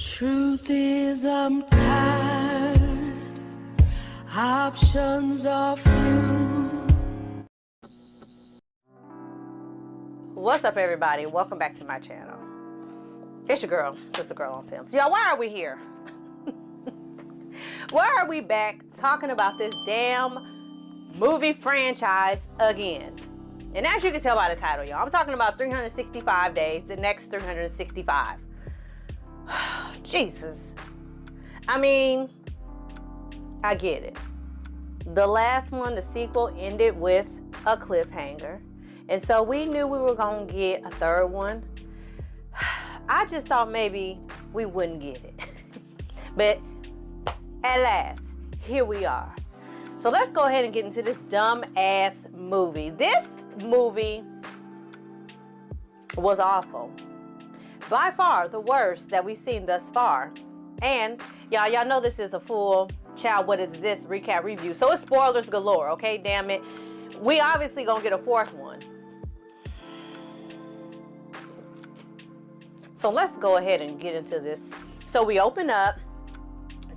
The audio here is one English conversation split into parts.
Truth is, I'm tired. Options are few. What's up, everybody? Welcome back to my channel. It's your girl, Sister Girl on Film. So, y'all, why are we here? Why are we back talking about this damn movie franchise again? And as you can tell by the title, y'all, I'm talking about 365 days, the next 365. Jesus. I mean, I get it. The last one, the sequel, ended with a cliffhanger. And so we knew we were going to get a third one. I just thought maybe we wouldn't get it. But at last, here we are. So let's go ahead and get into this dumb-ass movie. This movie was awful. By far the worst that we've seen thus far. And y'all know this is a full child what is this recap review, so it's spoilers galore, okay? Damn it, we obviously gonna get a fourth one. So let's go ahead and get into this. So we open up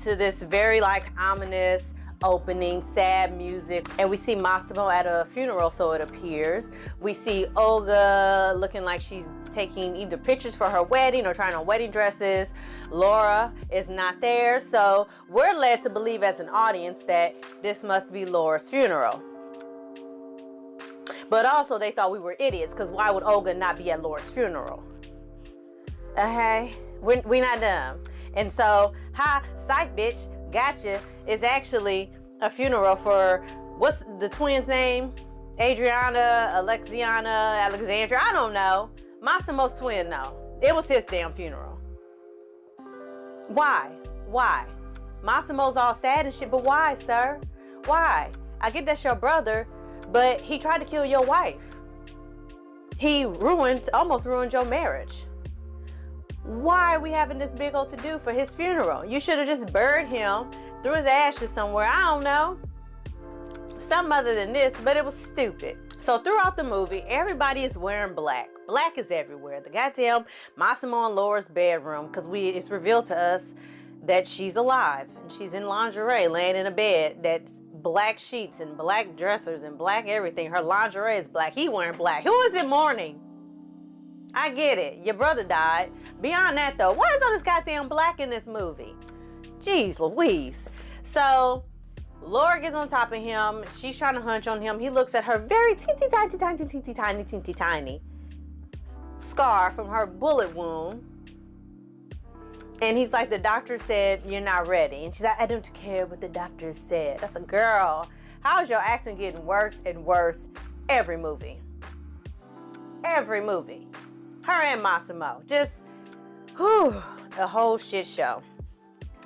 to this very like ominous opening, sad music, and we see Massimo at a funeral, so it appears. We see Olga looking like she's taking either pictures for her wedding or trying on wedding dresses. Laura is not there, so we're led to believe as an audience that this must be Laura's funeral. But also they thought we were idiots, because why would Olga not be at Laura's funeral? Okay, we not dumb. And so, ha, psych bitch, gotcha, is actually a funeral for, what's the twins' name? Adriana, Alexiana, Alexandra, I don't know. Massimo's twin, no. It was his damn funeral. Why? Why? Massimo's all sad and shit, but why, sir? Why? I get that's your brother, but he tried to kill your wife. He almost ruined your marriage. Why are we having this big old to-do for his funeral? You should have just buried him, threw his ashes somewhere, I don't know. Something other than this, but it was stupid. So throughout the movie, everybody is wearing black. Black is everywhere. The goddamn Massimo and Laura's bedroom, because it's revealed to us that she's alive and she's in lingerie laying in a bed that's black sheets and black dressers and black everything. Her lingerie is black. He wearing black. Who is it mourning? I get it. Your brother died. Beyond that, though, why is all this goddamn black in this movie? Jeez Louise. So Laura gets on top of him. She's trying to hunch on him. He looks at her very teeny tiny scar from her bullet wound. And he's like, the doctor said you're not ready. And she's like, I don't care what the doctor said. That's a girl. How is your acting getting worse and worse every movie? Every movie. Her and Massimo. Just, whew, a whole shit show.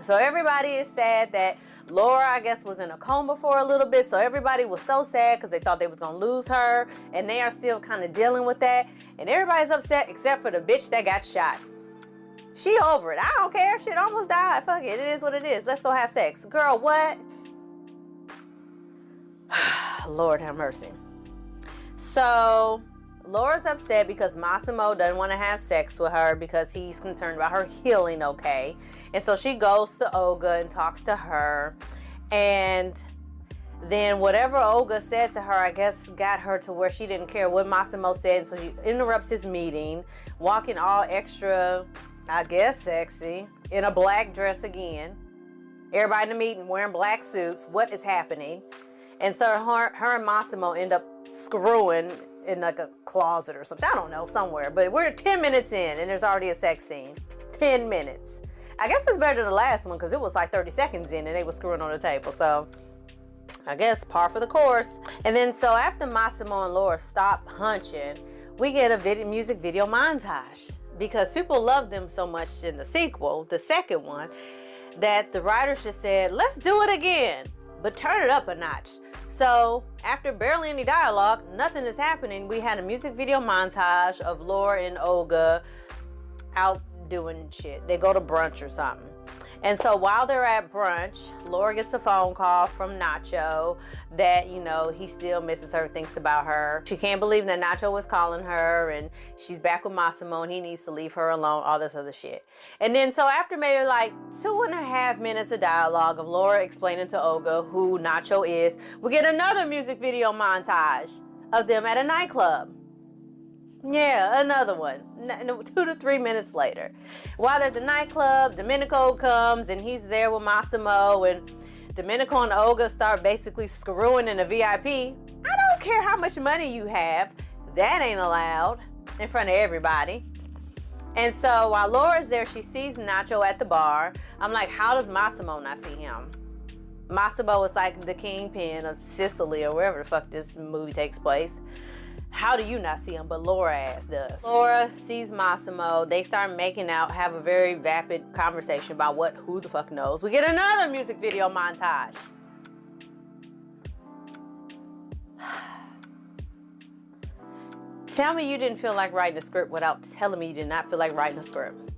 So everybody is sad that Laura, I guess, was in a coma for a little bit. So everybody was so sad because they thought they was going to lose her. And they are still kind of dealing with that. And everybody's upset except for the bitch that got shot. She over it. I don't care. Shit almost died. Fuck it. It is what it is. Let's go have sex. Girl, what? Lord have mercy. So Laura's upset because Massimo doesn't want to have sex with her because he's concerned about her healing okay. And so she goes to Olga and talks to her. And then whatever Olga said to her, I guess, got her to where she didn't care what Massimo said. So she interrupts his meeting, walking all extra, I guess, sexy, in a black dress again. Everybody in the meeting wearing black suits. What is happening? And so her and Massimo end up screwing in like a closet or something. I don't know, somewhere. But we're 10 minutes in and there's already a sex scene. 10 minutes. I guess it's better than the last one because it was like 30 seconds in and they were screwing on the table. So I guess par for the course. And then so after Massimo and Laura stop hunching, we get a music video montage because people love them so much in the sequel, the second one, that the writers just said, let's do it again, but turn it up a notch. So after barely any dialogue, nothing is happening. We had a music video montage of Laura and Olga out doing shit. They go to brunch or something. And so while they're at brunch, Laura gets a phone call from Nacho that, you know, he still misses her, thinks about her. She can't believe that Nacho was calling her, and she's back with Massimo and he needs to leave her alone, all this other shit. And then so after maybe like 2.5 minutes of dialogue of Laura explaining to Olga who Nacho is, we get another music video montage of them at a nightclub. Yeah, another one. 2 to 3 minutes later. While they're at the nightclub, Domenico comes and he's there with Massimo, and Domenico and Olga start basically screwing in the VIP. I don't care how much money you have. That ain't allowed in front of everybody. And so while Laura's there, she sees Nacho at the bar. I'm like, how does Massimo not see him? Massimo is like the kingpin of Sicily or wherever the fuck this movie takes place. How do you not see him? But Laura ass does. Laura sees Massimo. They start making out, have a very vapid conversation about who the fuck knows. We get another music video montage. Tell me you didn't feel like writing a script without telling me you did not feel like writing a script.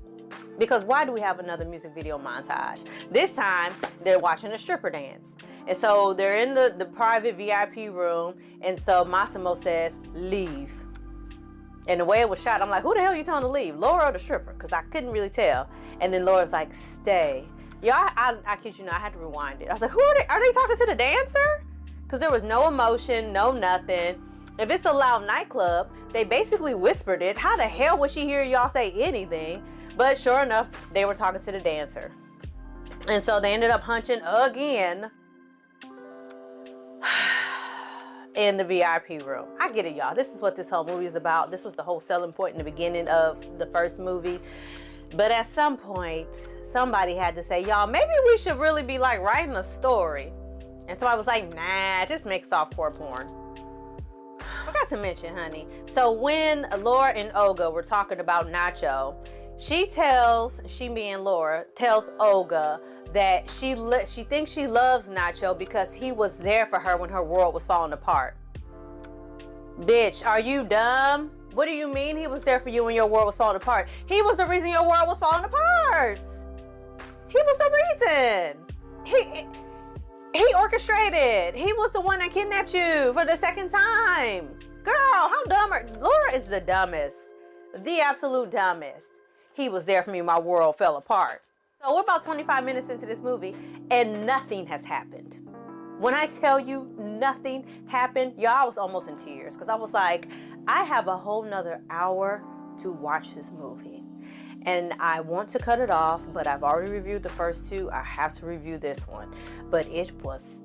Because why do we have another music video montage? This time, they're watching a stripper dance. And so they're in the private VIP room, and so Massimo says, leave. And the way it was shot, I'm like, who the hell are you telling to leave? Laura or the stripper? Because I couldn't really tell. And then Laura's like, stay. Y'all, I kid you not, I had to rewind it. I was like, are they talking to the dancer? Because there was no emotion, no nothing. If it's a loud nightclub, they basically whispered it. How the hell would she hear y'all say anything? But sure enough, they were talking to the dancer. And so they ended up hunching again in the VIP room. I get it, y'all. This is what this whole movie is about. This was the whole selling point in the beginning of the first movie. But at some point, somebody had to say, y'all, maybe we should really be like writing a story. And somebody was like, nah, just make softcore porn. Forgot to mention, honey. So when Laura and Olga were talking about Nacho, she being Laura, tells Olga that she thinks she loves Nacho because he was there for her when her world was falling apart. Bitch, are you dumb? What do you mean he was there for you when your world was falling apart? He was the reason your world was falling apart. He was the reason. He orchestrated. He was the one that kidnapped you for the second time. Girl, how dumb Laura is the dumbest. The absolute dumbest. He was there for me when my world fell apart. So we're about 25 minutes into this movie and nothing has happened. When I tell you nothing happened, y'all, I was almost in tears because I was like, I have a whole nother hour to watch this movie. And I want to cut it off, but I've already reviewed the first two. I have to review this one. But it was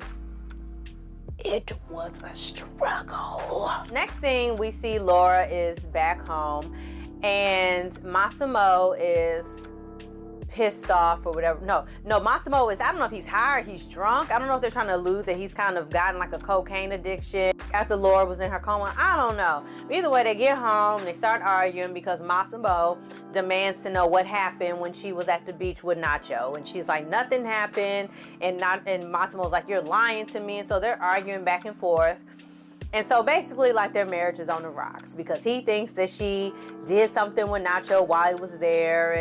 a struggle. Next thing we see, Laura is back home and Massimo is pissed off or whatever. No, Massimo is, I don't know if he's high or he's drunk. I don't know if they're trying to allude that he's kind of gotten like a cocaine addiction after Laura was in her coma. I don't know. But either way, they get home and they start arguing because Massimo demands to know what happened when she was at the beach with Nacho. And she's like, nothing happened. And Massimo's like, you're lying to me. And so they're arguing back and forth. And so basically, like, their marriage is on the rocks because he thinks that she did something with Nacho while he was there.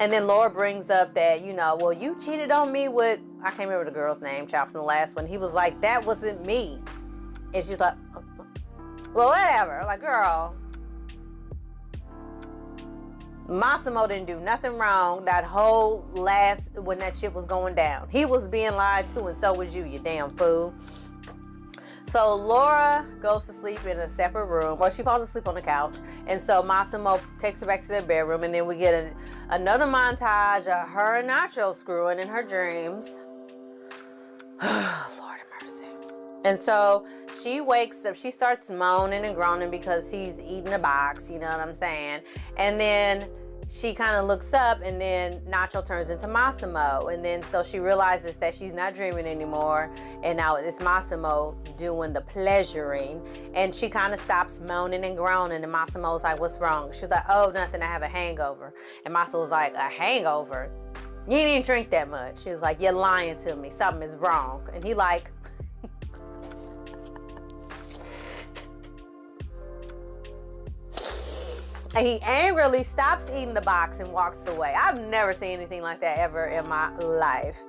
And then Laura brings up that, you know, well, you cheated on me with, I can't remember the girl's name, child, from the last one. He was like, that wasn't me. And she's like, well, whatever. Like, girl, Massimo didn't do nothing wrong that whole when that shit was going down. He was being lied to, and so was you damn fool. So Laura goes to sleep in a separate room, or she falls asleep on the couch. And so Massimo takes her back to their bedroom, and then we get another montage of her and Nacho screwing in her dreams. Lord have mercy. And so she wakes up, she starts moaning and groaning because he's eating a box, you know what I'm saying? And then she kind of looks up, and then Nacho turns into Massimo. And then so she realizes that she's not dreaming anymore. And now it's Massimo doing the pleasuring. And she kind of stops moaning and groaning. And Massimo's like, what's wrong? She's like, oh, nothing, I have a hangover. And Massimo's like, a hangover? You didn't drink that much. She was like, you're lying to me. Something is wrong. And he like, And he angrily stops eating the box and walks away. I've never seen anything like that ever in my life.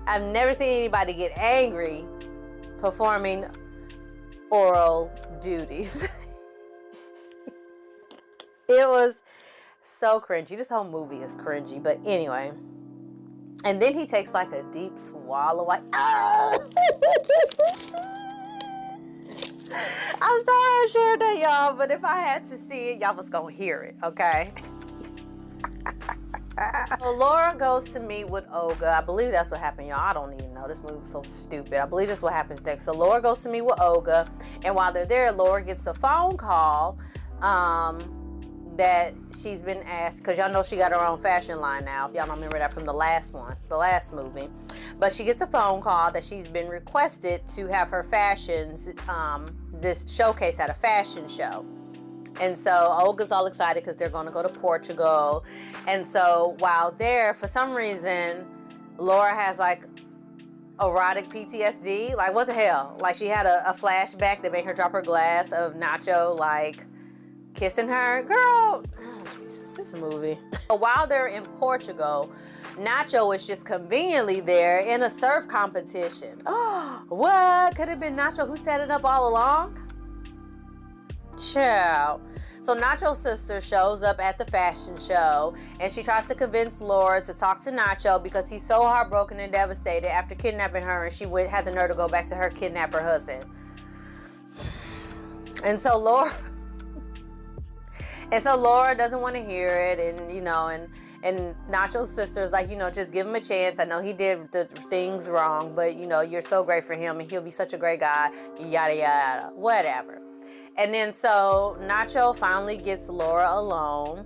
I've never seen anybody get angry performing oral duties. It was so cringy. This whole movie is cringy. But anyway. And then he takes like a deep swallow. Like, oh! I'm sorry I shared that, y'all. But if I had to see it, y'all was going to hear it. Okay? So Laura goes to meet with Olga. I believe that's what happened, y'all. I don't even know. This movie's so stupid. I believe that's what happens next. So Laura goes to meet with Olga. And while they're there, Laura gets a phone call that she's been asked, because y'all know she got her own fashion line now, if y'all don't remember that from the last movie. But she gets a phone call that she's been requested to have her fashions this showcase at a fashion show. And so Olga's all excited because they're going to go to Portugal. And so while there, for some reason, Laura has like erotic PTSD. Like, what the hell? Like, she had a flashback that made her drop her glass of Nacho, like, kissing her. Girl, oh, Jesus, this movie. While they're in Portugal, Nacho is just conveniently there in a surf competition. Oh, what? Could it have been Nacho who set it up all along? Ciao. So Nacho's sister shows up at the fashion show and she tries to convince Laura to talk to Nacho because he's so heartbroken and devastated after kidnapping her, and she had the nerve to go back to her kidnapper husband. And so Laura doesn't want to hear it, and and Nacho's sister's like, just give him a chance. I know he did the things wrong, but you're so great for him and he'll be such a great guy, yada yada, whatever. And then so Nacho finally gets Laura alone.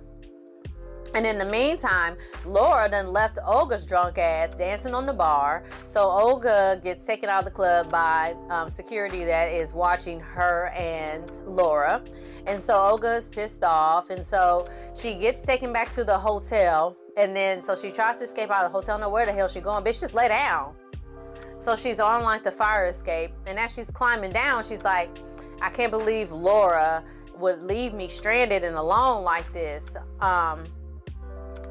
And in the meantime, Laura done left Olga's drunk ass dancing on the bar. So Olga gets taken out of the club by security that is watching her and Laura. And so Olga is pissed off. And so she gets taken back to the hotel. And then so she tries to escape out of the hotel. Know where the hell she going? Bitch, just lay down. So she's on like the fire escape. And as she's climbing down, she's like, I can't believe Laura would leave me stranded and alone like this.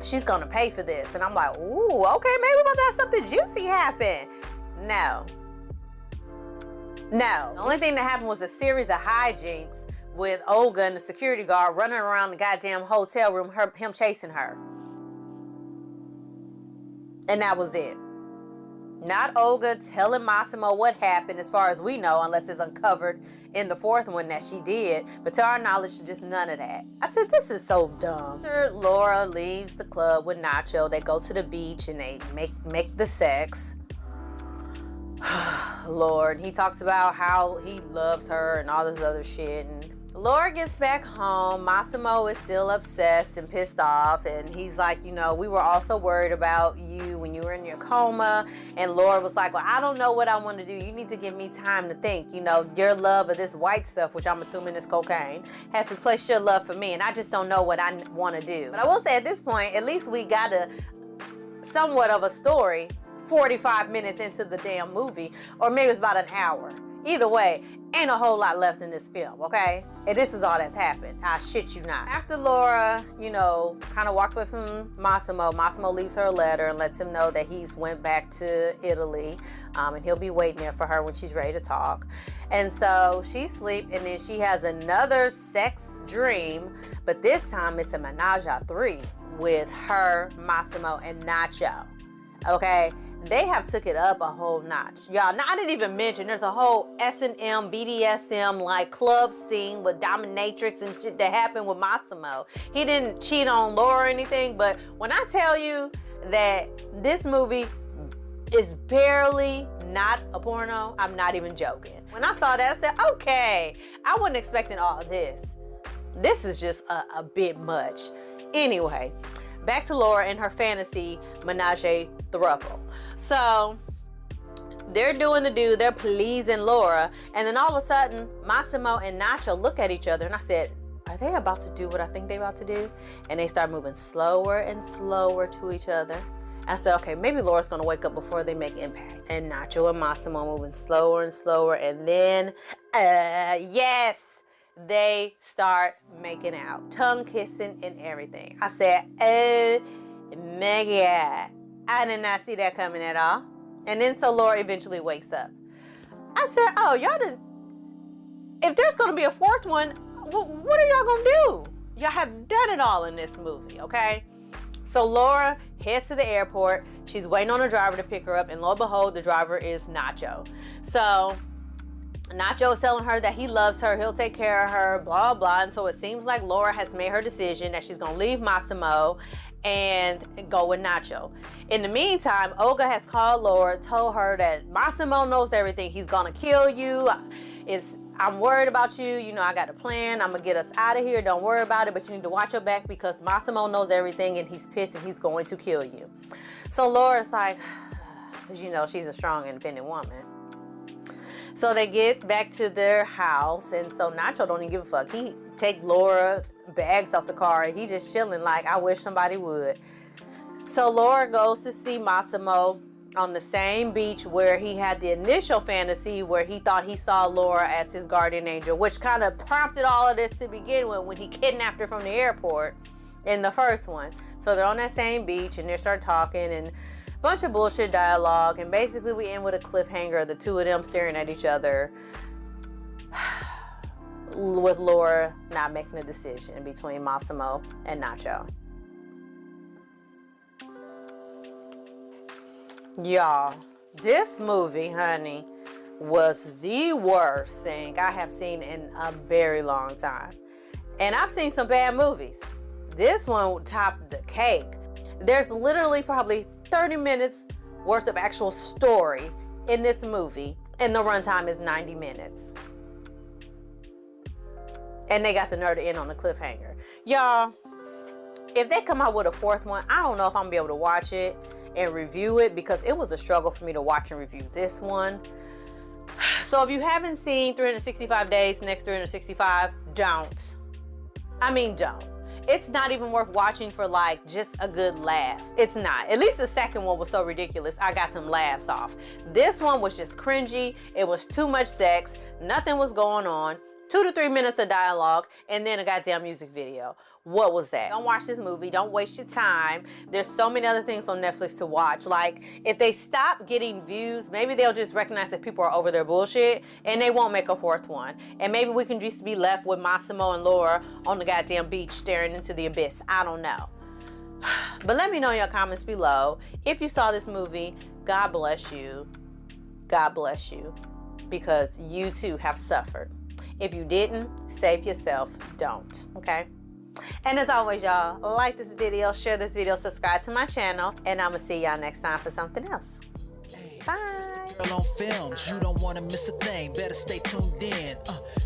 She's gonna pay for this. And I'm like, ooh, okay, maybe we're about to have something juicy happen. No. The only thing that happened was a series of hijinks with Olga and the security guard running around the goddamn hotel room, him chasing her. And that was it. Not Olga telling Massimo what happened, as far as we know, unless it's uncovered in the fourth one that she did. But to our knowledge, just none of that. I said, this is so dumb. After Laura leaves the club with Nacho, they go to the beach and they make the sex. Lord, he talks about how he loves her and all this other shit. And Laura gets back home. Massimo is still obsessed and pissed off. And he's like, we were also worried about you when you were in your coma. And Laura was like, well, I don't know what I want to do. You need to give me time to think. Your love of this white stuff, which I'm assuming is cocaine, has replaced your love for me. And I just don't know what I want to do. But I will say at this point, at least we got somewhat of a story 45 minutes into the damn movie. Or maybe it's about an hour. Either way, ain't a whole lot left in this film, okay? And this is all that's happened. I shit you not. After Laura, kind of walks away from Massimo, Massimo leaves her a letter and lets him know that he's went back to Italy, and he'll be waiting there for her when she's ready to talk. And so she sleeps, and then she has another sex dream, but this time it's a menage a three with her, Massimo, and Nacho, okay? They have took it up a whole notch. Y'all, now I didn't even mention there's a whole S&M, BDSM like club scene with dominatrix and shit that happened with Massimo. He didn't cheat on Laura or anything, but when I tell you that this movie is barely not a porno, I'm not even joking. When I saw that, I said, okay, I wasn't expecting all of this. This is just a bit much. Anyway, back to Laura and her fantasy menage throuple. So they're doing the do, they're pleasing Laura, and then all of a sudden Massimo and Nacho look at each other, and I said, are they about to do what I think they're about to do? And they start moving slower and slower to each other. And I said, okay, maybe Laura's gonna wake up before they make impact. And Nacho and Massimo moving slower and slower, and then yes, they start making out, tongue kissing and everything. I said, oh my God. I did not see that coming at all. And then so Laura eventually wakes up. I said, oh, y'all didn't, if there's going to be a fourth one, what are y'all going to do? Y'all have done it all in this movie, okay? So Laura heads to the airport. She's waiting on a driver to pick her up, and lo and behold, the driver is Nacho. So Nacho is telling her that he loves her, he'll take care of her, blah, blah. And so it seems like Laura has made her decision that she's going to leave Massimo and go with Nacho. In the meantime, Olga has called Laura, told her that Massimo knows everything. He's going to kill you. I'm worried about you. You know, I got a plan. I'm going to get us out of here. Don't worry about it, but you need to watch your back because Massimo knows everything and he's pissed and he's going to kill you. So Laura's like, because you know, she's a strong, independent woman. So they get back to their house, and so Nacho don't even give a fuck. He take Laura bags off the car and he just chilling like, I wish somebody would. So Laura goes to see Massimo on the same beach where he had the initial fantasy where he thought he saw Laura as his guardian angel, which kind of prompted all of this to begin with when he kidnapped her from the airport in the first one. So they're on that same beach and they start talking and a bunch of bullshit dialogue, and basically we end with a cliffhanger, the two of them staring at each other with Laura not making a decision between Massimo and Nacho. Y'all, this movie, honey, was the worst thing I have seen in a very long time. And I've seen some bad movies. This one topped the cake. There's literally probably 30 minutes worth of actual story in this movie, and the runtime is 90 minutes. And they got the nerve to end on a cliffhanger. Y'all, if they come out with a fourth one, I don't know if I'm gonna be able to watch it and review it, because it was a struggle for me to watch and review this one. So if you haven't seen 365 Days, Next 365, don't. I mean, don't. It's not even worth watching for like just a good laugh. It's not. At least the second one was so ridiculous, I got some laughs off. This one was just cringy. It was too much sex. Nothing was going on. 2 to 3 minutes of dialogue and then a goddamn music video. What was that? Don't watch this movie. Don't waste your time. There's so many other things on Netflix to watch. Like, if they stop getting views, maybe they'll just recognize that people are over their bullshit and they won't make a fourth one. And maybe we can just be left with Massimo and Laura on the goddamn beach staring into the abyss. I don't know. But let me know in your comments below. If you saw this movie, God bless you. God bless you. Because you too have suffered. If you didn't, save yourself. Don't. Okay? And as always, y'all, like this video, share this video, subscribe to my channel, and I'm gonna see y'all next time for something else. Bye. Girl on films, you don't want to miss a thing. Better stay tuned in.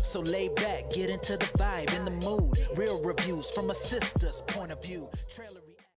So lay back, get into the vibe, in the mood. Real reviews from a sister's point of view. Trailer